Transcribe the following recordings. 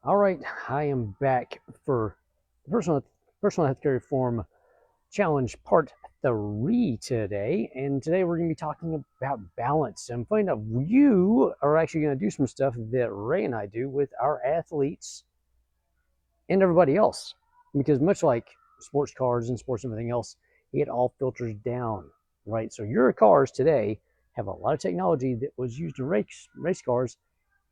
All right, I am back for the personal healthcare reform challenge part 3 today, and today we're going to be talking about balance and find out you are actually going to do some stuff that Ray and I do with our athletes and everybody else, because much like sports cars and sports and everything else, it all filters down, right? So your cars today have a lot of technology that was used in race cars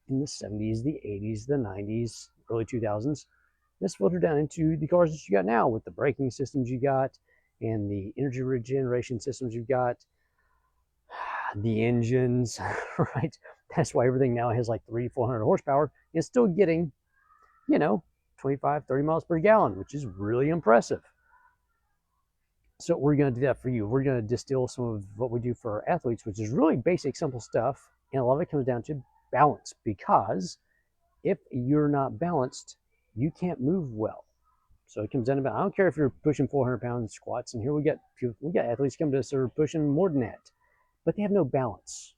in the 70s, the 80s, the 90s, early 2000s. This filtered down into the cars that you got now with the braking systems you got and the energy regeneration systems you've got, the engines, right? That's why everything now has like 300-400 horsepower. It's still getting, 25, 30 miles per gallon, which is really impressive. So we're going to do that for you. We're going to distill some of what we do for our athletes, which is really basic, simple stuff. And a lot of it comes down to balance, because if you're not balanced, you can't move well. So it comes down to, I don't care if you're pushing 400 pound squats, and here we got athletes come to us that are pushing more than that, but they have no balance.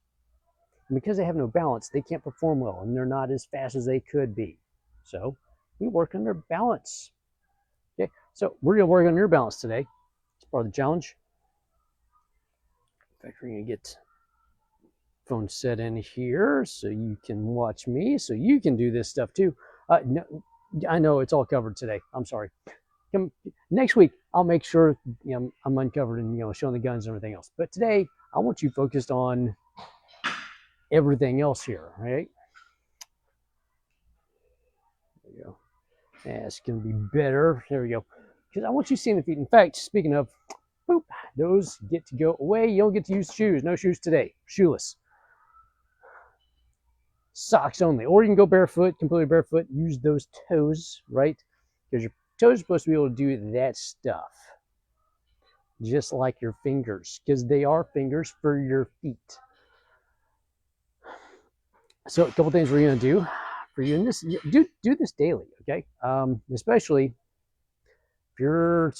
And because they have no balance, they can't perform well, and they're not as fast as they could be. So we work on their balance. Okay, so we're going to work on your balance today. It's part of the challenge. In fact, we're going to get phone set in here so you can watch me, so you can do this stuff too. No, I know it's all covered today. I'm sorry. Next week, I'll make sure I'm uncovered and showing the guns and everything else. But today, I want you focused on everything else here, right? There we go. That's going to be better. There we go. Because I want you seeing the feet. In fact, speaking of, boop, those get to go away. You don't get to use shoes. No shoes today. Shoeless. Socks only. Or you can go barefoot, completely barefoot. Use those toes, right? Because your toes are supposed to be able to do that stuff. Just like your fingers, because they are fingers for your feet. So a couple things we're going to do for you, and this do this daily, okay? Especially if you're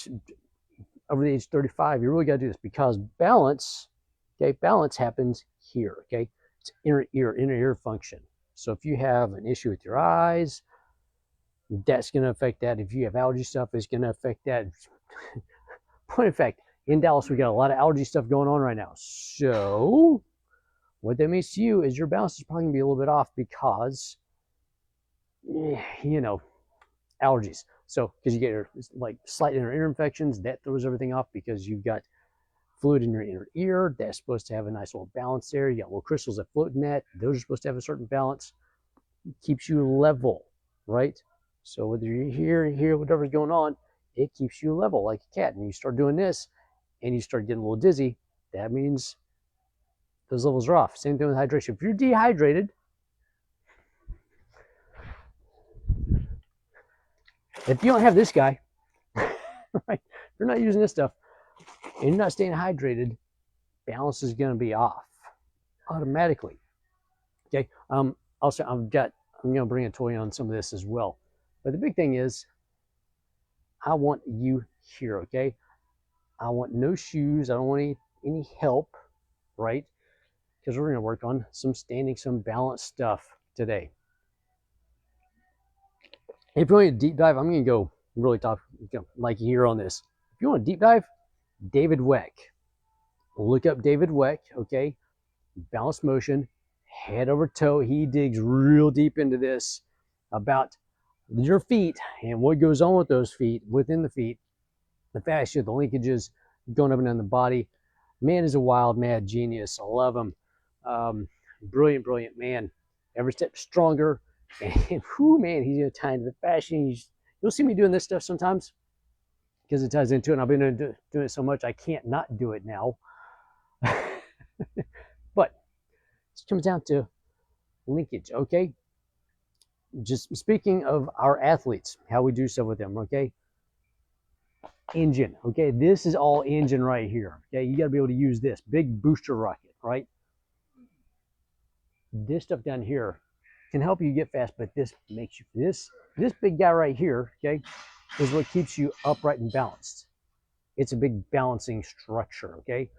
over the age of 35, you really got to do this, because balance, okay, balance happens here, okay? It's inner ear function. So if you have an issue with your eyes, that's going to affect that. If you have allergy stuff, it's going to affect that. Point of fact, in Dallas, we got a lot of allergy stuff going on right now. So what that means to you is your balance is probably going to be a little bit off, because, allergies. So because you get your slight inner ear infections, that throws everything off, because you've got fluid in your inner ear that's supposed to have a nice little balance there. You got little crystals that float in that. Those are supposed to have a certain balance. It keeps you level, right? So whether you're here, whatever's going on, it keeps you level like a cat. And you start doing this and you start getting a little dizzy, that means those levels are off. Same thing with hydration. If you're dehydrated, if you don't have this guy, right, if you're not using this stuff and you're not staying hydrated, balance is going to be off automatically. Okay. Also, I'm going to bring a toy on some of this as well. But the big thing is, I want you here. Okay. I want no shoes. I don't want any help, right? Because we're going to work on some balance stuff today. If you want a deep dive, I'm going to go really top, like here on this. If you want a deep dive, David Weck. Look up David Weck, okay? Balance motion, head over toe. He digs real deep into this about your feet and what goes on with those feet, within the feet, the fascia, the linkages going up and down the body. Man is a wild, mad genius. I love him. Brilliant man. Every step stronger. And man, he's going to tie into the fascia. You'll see me doing this stuff sometimes because it ties into it. And I've been doing it so much, I can't not do it now. But it comes down to linkage, okay? Just speaking of our athletes, how we do stuff with them, okay? Engine, okay? This is all engine right here, okay? You got to be able to use this big booster rocket, right? This stuff down here can help you get fast, but this makes you, this big guy right here, okay, is what keeps you upright and balanced. It's a big balancing structure, okay?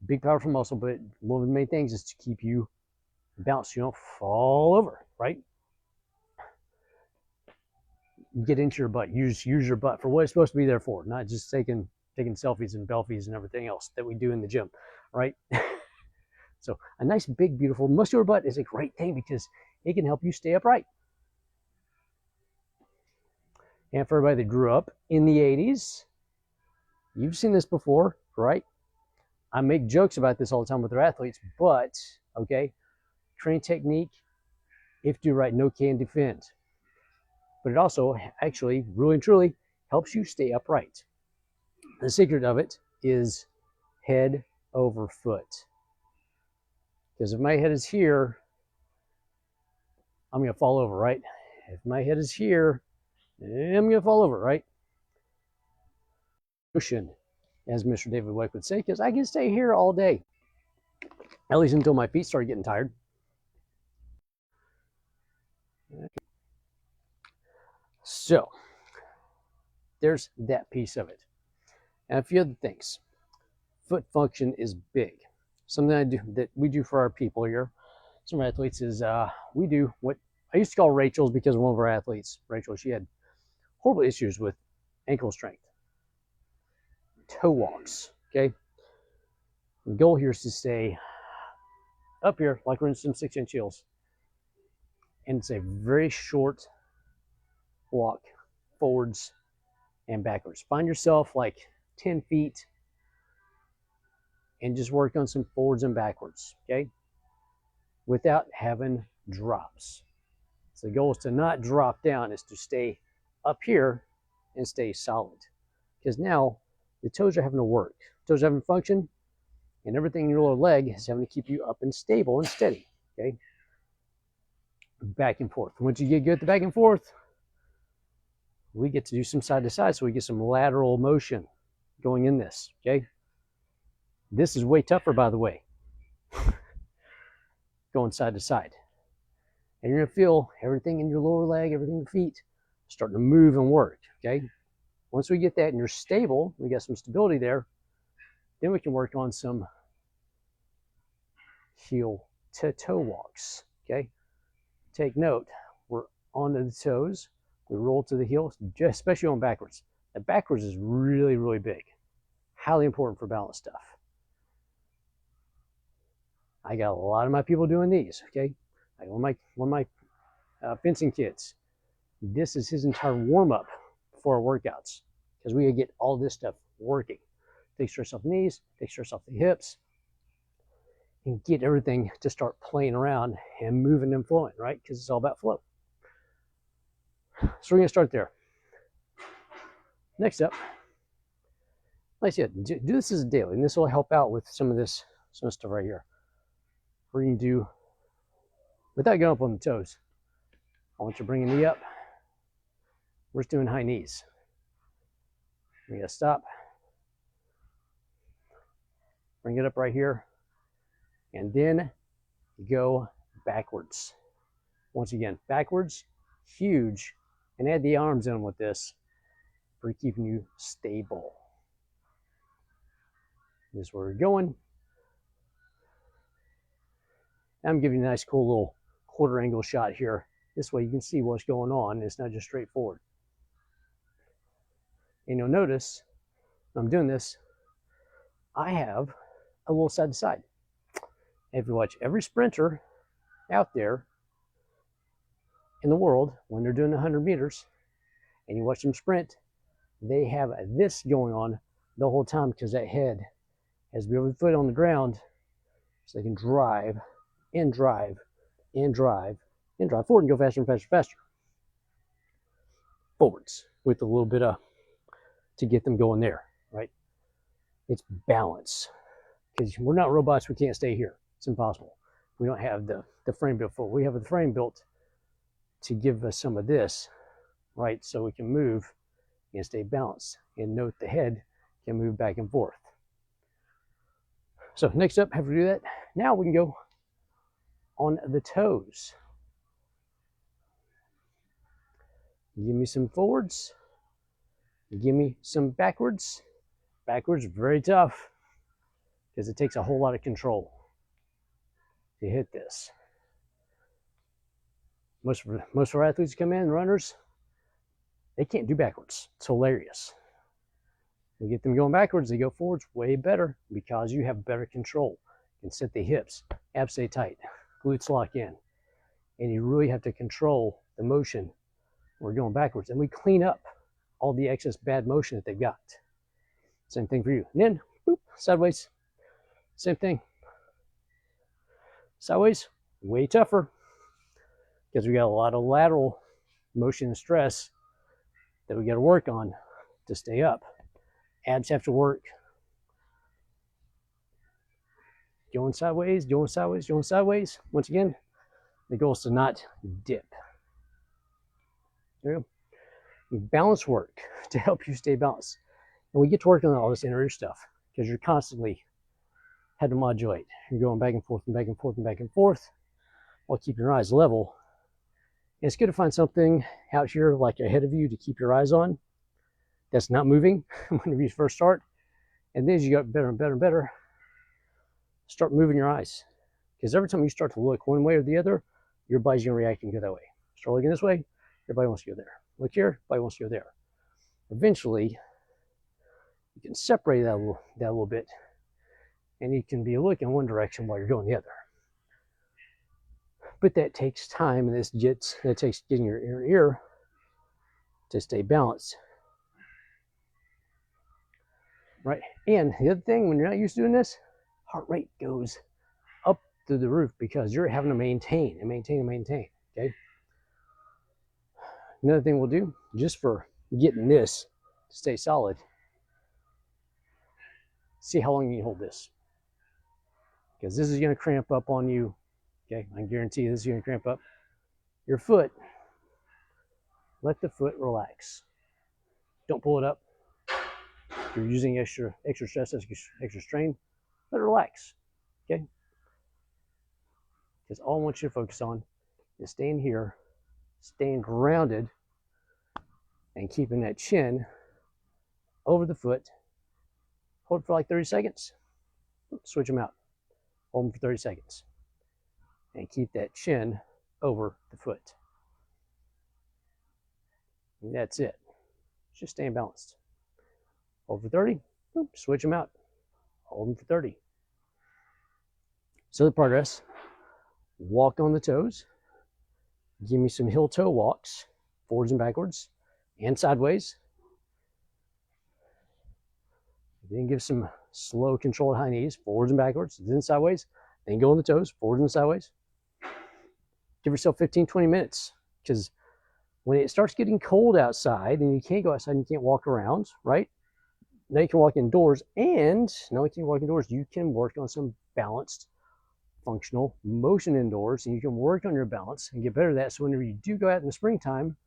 Big powerful muscle, but one of the main things is to keep you balanced so you don't fall over, right? get into your butt. Use your butt for what it's supposed to be there for, not just taking selfies and belfies and everything else that we do in the gym, right? So a nice, big, beautiful muscular butt is a great thing because it can help you stay upright. And for everybody that grew up in the 80s, you've seen this before, right? I make jokes about this all the time with our athletes, but, okay, training technique, if do right, no can defend. But it also actually, really and truly, helps you stay upright. The secret of it is head over foot. Because if my head is here, I'm going to fall over, right? If my head is here, I'm going to fall over, right? Motion, as Mr. David Weck would say, because I can stay here all day, at least until my feet start getting tired. So there's that piece of it. And a few other things. Foot function is big. Something that we do for our people here, some athletes, is we do what I used to call Rachel's, because of one of our athletes, Rachel, she had horrible issues with ankle strength. Toe walks, okay? The goal here is to stay up here like we're in some 6-inch heels. And it's a very short walk forwards and backwards. Find yourself like 10 feet and just work on some forwards and backwards, okay? Without having drops. So the goal is to not drop down, is to stay up here and stay solid. Because now the toes are having to work. Toes are having to function, and everything in your lower leg is having to keep you up and stable and steady, okay? Back and forth. Once you get good at the back and forth, we get to do some side to side, so we get some lateral motion going in this, okay? This is way tougher, by the way, going side to side. And you're going to feel everything in your lower leg, everything in your feet, starting to move and work, okay? Once we get that and you're stable, we got some stability there, then we can work on some heel to toe walks, okay? Take note, we're onto the toes, we roll to the heel, especially on backwards. The backwards is really, really big, highly important for balance stuff. I got a lot of my people doing these, okay? Like one of my fencing kids, this is his entire warm-up for our workouts, because we gotta get all this stuff working. Take stress off the knees, take stress off the hips, and get everything to start playing around and moving and flowing, right? Because it's all about flow. So we're gonna start there. Next up, like I said, do this as a daily, and this will help out with some of stuff right here. We're gonna do, without going up on the toes, I want you bringing me up. We're just doing high knees. We gotta stop. Bring it up right here. And then go backwards. Once again, backwards, huge. And add the arms in with this for keeping you stable. This is where we're going. I'm giving you a nice, cool little quarter angle shot here. This way you can see what's going on. It's not just straightforward. And you'll notice, when I'm doing this, I have a little side to side. And if you watch every sprinter out there in the world, when they're doing 100 meters, and you watch them sprint, they have this going on the whole time, because that head has to be able to foot on the ground so they can drive and drive and drive and drive forward and go faster and faster and faster. Forwards with a little bit of, to get them going there, right? It's balance, because we're not robots. We can't stay here. It's impossible. We don't have the frame built for. We have the frame built to give us some of this, right? So we can move and stay balanced. And note the head can move back and forth. So next up, after we do that, now we can go on the toes. Give me some forwards. Give me some backwards. Backwards, very tough, because it takes a whole lot of control to hit this. Most of our athletes come in, runners, They can't do backwards. It's hilarious. We get them going backwards, they go forwards way better because you have better control. You can set the hips, abs stay tight, glutes lock in, and you really have to control the motion. We're going backwards, and we clean up all the excess bad motion that they've got. Same thing for you. And then, boop, sideways. Same thing. Sideways, way tougher because we got a lot of lateral motion and stress that we got to work on to stay up. Abs have to work. Going sideways, going sideways, going sideways. Once again, the goal is to not dip. There you go. Balance work to help you stay balanced. And we get to work on all this inner ear stuff because you're constantly had to modulate. You're going back and forth and back and forth and back and forth while keeping your eyes level. And it's good to find something out here like ahead of you to keep your eyes on that's not moving when you first start. And then as you get better and better and better, start moving your eyes. Because every time you start to look one way or the other, your body's going to react and go that way. Start looking this way, your body wants to go there. Look here, body wants to go there. Eventually, you can separate that a little bit, and you can be looking one direction while you're going the other. But that takes time, and that takes getting your ear to stay balanced. Right? And the other thing, when you're not used to doing this, heart rate goes up through the roof because you're having to maintain, okay? Another thing we'll do, just for getting this to stay solid, see how long you can hold this. Because this is going to cramp up on you, okay? I guarantee you this is going to cramp up. Your foot, let the foot relax. Don't pull it up. If you're using extra stress, extra strain, let it relax, okay? Because all I want you to focus on is staying here, staying grounded, and keeping that chin over the foot. Hold for like 30 seconds. Switch them out. Hold them for 30 seconds. And keep that chin over the foot. And that's it. Just staying balanced. Hold for 30. Switch them out. Hold them for 30. So the progress. Walk on the toes. Give me some heel toe walks, forwards and backwards, and sideways. Then give some slow controlled high knees, forwards and backwards, then sideways. Then go on the toes, forwards and sideways. Give yourself 15-20 minutes, because when it starts getting cold outside and you can't go outside and you can't walk around, right? Now you can walk indoors, and now you can walk indoors, you can work on some balanced functional motion indoors, and you can work on your balance and get better at that. So whenever you do go out in the springtime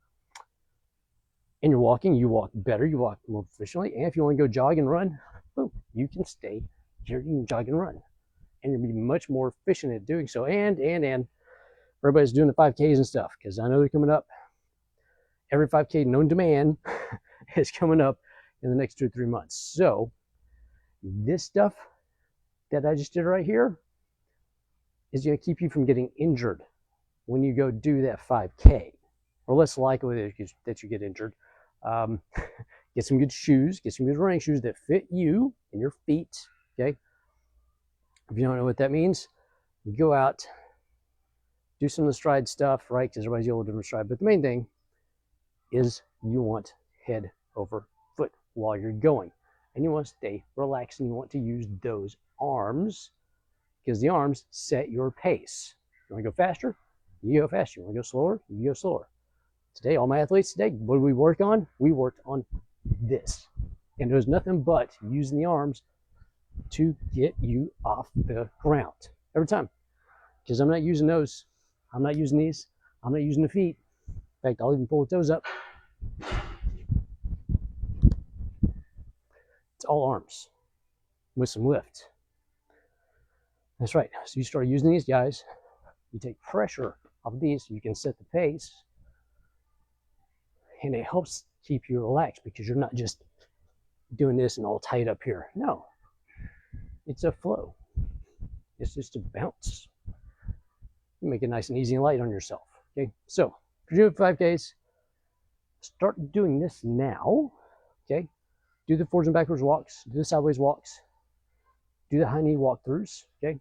and you're walking, you walk better, you walk more efficiently. And if you want to go jog and run, boom, you can stay here, you can jog and run, and you'll be much more efficient at doing so. And everybody's doing the 5Ks and stuff, because I know they're coming up. Every 5K known to man is coming up in the next 2 or 3 months. So this stuff that I just did right here is going to keep you from getting injured when you go do that 5K, or less likely that you get injured. Get some good shoes, get some good running shoes that fit you and your feet, okay? If you don't know what that means, go out, do some of the stride stuff, right? Because everybody's got a different stride. But the main thing is you want head over foot while you're going. And you want to stay relaxed, and you want to use those arms, because the arms set your pace. You want to go faster? You go faster. You want to go slower? You go slower. Today, all my athletes today, what did we work on? We worked on this. And there's nothing but using the arms to get you off the ground every time. Because I'm not using those. I'm not using these. I'm not using the feet. In fact, I'll even pull the toes up. It's all arms with some lift. That's right. So you start using these guys. You take pressure off these so you can set the pace. And it helps keep you relaxed, because you're not just doing this and all tight up here. No. It's a flow. It's just a bounce. You make it nice and easy and light on yourself. Okay. So if you're doing 5Ks, Start doing this now, okay? Do the forwards and backwards walks, do the sideways walks, do the high knee walkthroughs, okay?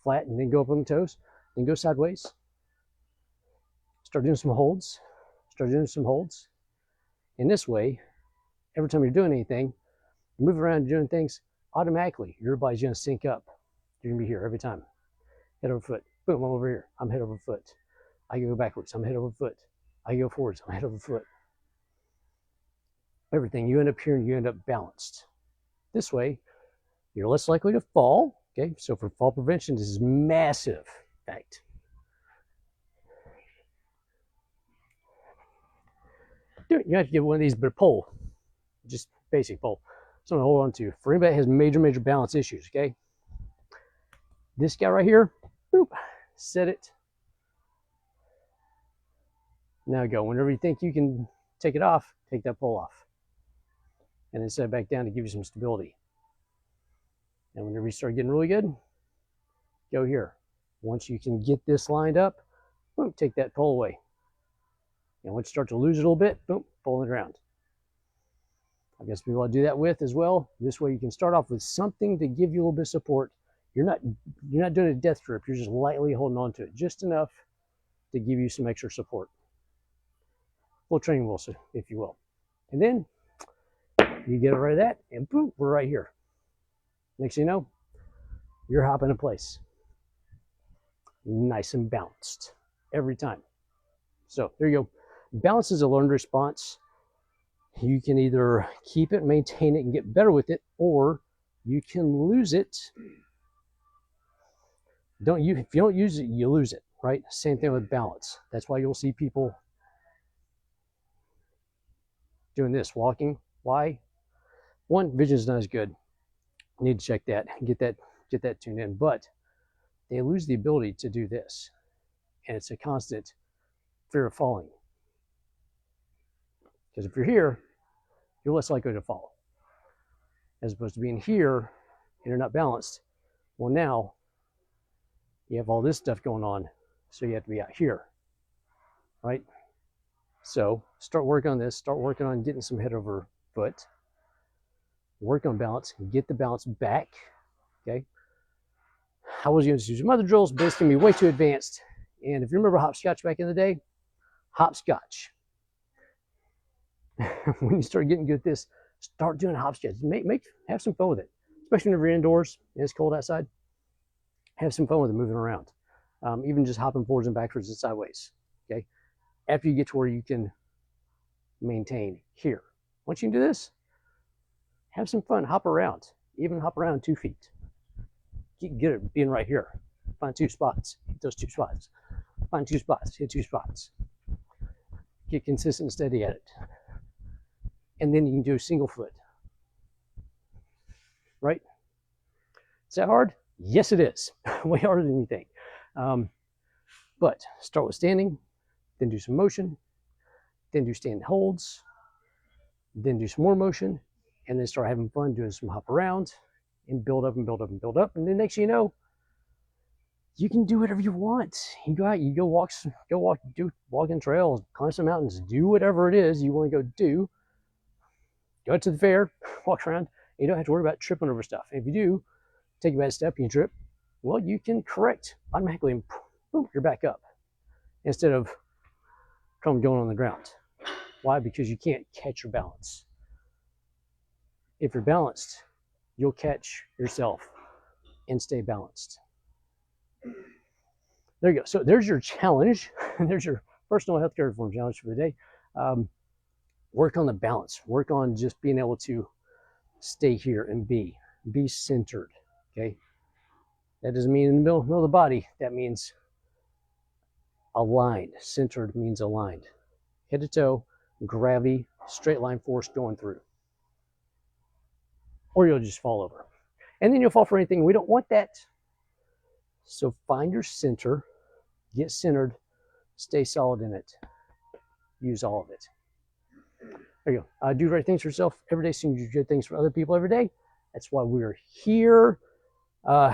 Flat and then go up on the toes, then go sideways. Start doing some holds, In this way, every time you're doing anything, move around doing things, automatically your body's gonna sync up. You're gonna be here every time. Head over foot, boom, I'm over here, I'm head over foot. I go backwards, I'm head over foot. I go forwards, I'm head over foot. Everything, you end up here and you end up balanced. This way, you're less likely to fall, okay? So for fall prevention, this is massive, in fact. You have to give one of these, but a pole, just basic pole. Something to hold on to. For anybody that has major balance issues, okay? This guy right here, boop, set it. Now go. Whenever you think you can take it off, take that pole off. And then set it back down to give you some stability. And whenever you start getting really good, go here. Once you can get this lined up, boom, take that pole away. And once you start to lose it a little bit, boom, pull it around. I guess people want to do that with as well. This way you can start off with something to give you a little bit of support. You're not doing a death grip. You're just lightly holding on to it, just enough to give you some extra support. Full training wheel, if you will. And then you get rid of that, and boom, we're right here. Next thing you know, you're hopping in place. Nice and balanced every time. So there you go. Balance is a learned response. You can either keep it, maintain it, and get better with it, or you can lose it. If you don't use it, you lose it, right? Same thing with balance. That's why you'll see people doing this, walking. Why? One, vision's not as good. You need to check that, get that tuned in. But they lose the ability to do this, and it's a constant fear of falling. Because if you're here, you're less likely to fall, as opposed to being here and you're not balanced. Well, now you have all this stuff going on, so you have to be out here, right? So start working on this. Start working on getting some head over foot. Work on balance. Get the balance back. Okay. I was going to do some other drills, but it's going to be way too advanced. And if you remember hopscotch back in the day, hopscotch. When you start getting good at this, start doing hopscotch. Have some fun with it, especially when you're indoors and it's cold outside. Have some fun with it, moving around. Even just hopping forwards and backwards and sideways. Okay. After you get to where you can maintain here. Once you can do this, have some fun, hop around, even hop around 2 feet. Get good at being right here. Find 2 spots, hit those 2 spots. Find 2 spots, hit 2 spots. Get consistent and steady at it. And then you can do a single foot. Right? Is that hard? Yes, it is. Way harder than you think. But start with standing, then do some motion, then do stand holds, then do some more motion, and then start having fun doing some hop around and build up and build up and build up. And then next thing you know, you can do whatever you want. You go out, you go walk walking trails, climb some mountains, do whatever it is you want to go do. Go out to the fair, walk around. You don't have to worry about tripping over stuff. And if you do take a bad step and you trip, well, you can correct automatically and boom, you're back up. Instead of going on the ground. Why? Because you can't catch your balance. If you're balanced, you'll catch yourself and stay balanced. There you go. So there's your challenge. There's your personal healthcare reform challenge for the day. Work on the balance. Work on just being able to stay here and be centered. Okay. That doesn't mean in the middle of the body. That means aligned. Centered means aligned. Head to toe, gravity, straight line force going through. Or you'll just fall over. And then you'll fall for anything. We don't want that. So find your center, get centered, stay solid in it. Use all of it. There you go. Do great things for yourself every day, so you do good things for other people every day. That's why we're here. Go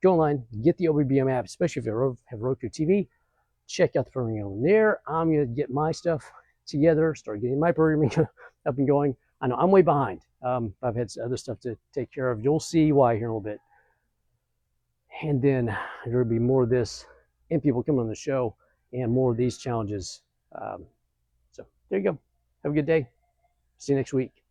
online, get the OBBM app, especially if you have Roku TV. Check out the program on there. I'm going to get my stuff together, start getting my programming up and going. I know I'm way behind. I've had other stuff to take care of. You'll see why here in a little bit. And then there will be more of this and people coming on the show and more of these challenges. So there you go. Have a good day. See you next week.